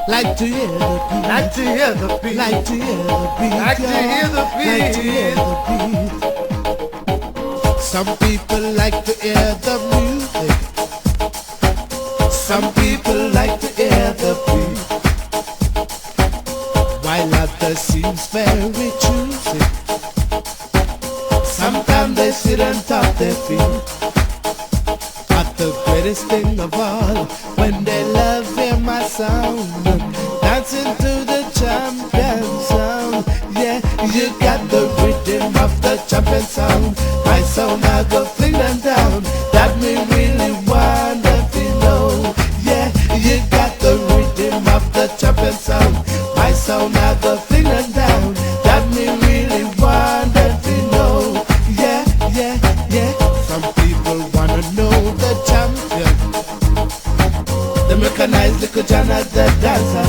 Like to hear the beat. Like to hear the beat. Like to hear the beat. Like to hear the beat. Like to hear the beat. Some people like to hear the music. Some people like to hear the beat, while others seems very choosy. Sometimes they sit and tap their feet. But the greatest thing of all, when they love hear my sound, dancing to the champion sound. Yeah, you got the rhythm of the champion sound. My sound I go fling them down. That me really want to know. Yeah, you got the rhythm of the champion sound. My sound I go fling them down. That me really want to know. Yeah, yeah, yeah. Some people wanna know the champion. The mechanized little John at the dancer.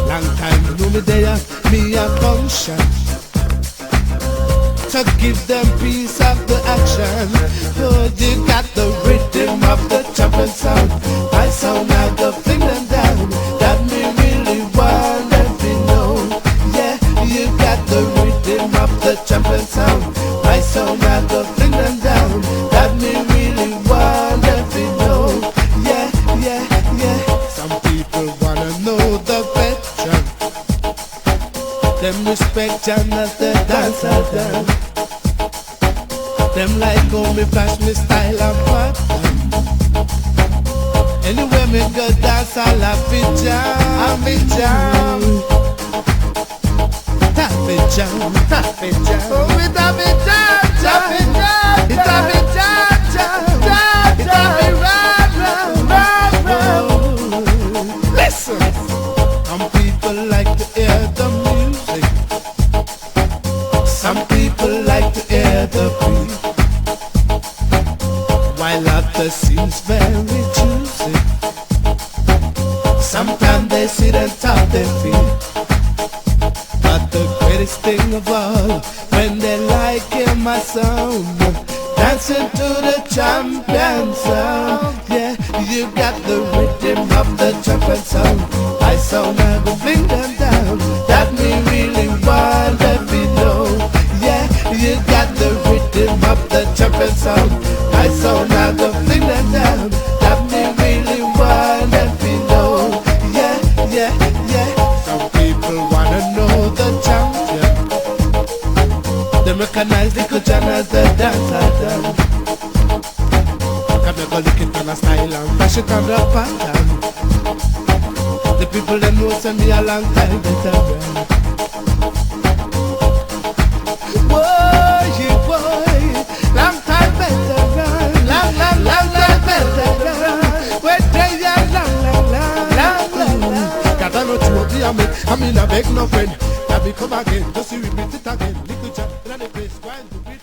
Long time you know me there, me a function to give them piece of the action. Oh, you got the rhythm of the champion sound. My sound I go fling them down. That me really want them to know. Yeah, you got the rhythm of the champion sound. My sound I go fling them down. That me really want them to know. Yeah, yeah, yeah. Some people wanna know the veteran. Them respect John as the dancer down. Them like how me flash me style and pattern. Anywhere me go dance I'll have it jam. Have it jam. Tap it jam. Tap it jam. Oh, it have it jam. Tap it jam. It have it jam. Jam. It have it run, run, run. Listen. Some people like to hear the music. Some people like to hear the beat, while others seems very choosy. Sometimes they sit and tap their feet. But the greatest thing of all, when they like hear my sound, dancing to the champion sound. Yeah, you got the rhythm of the champion sound. My sound I go fling them down. That me really want them to know. Yeah, you got the rhythm of the champion sound. My sound I go fling them down. That me really want them to know. Yeah, yeah, yeah. Some people wanna know the champion. The mechanized little John as the dancer down. Come go look it on a style and bash it on the pattern. The people that know send me a long time veteran. Boy, boy, long time veteran. Long time veteran. Wait till you're long. Got to know two of the I'm in a beg no friend. Now we come again, just repeat it again. Little chat, in the place, grind to beat.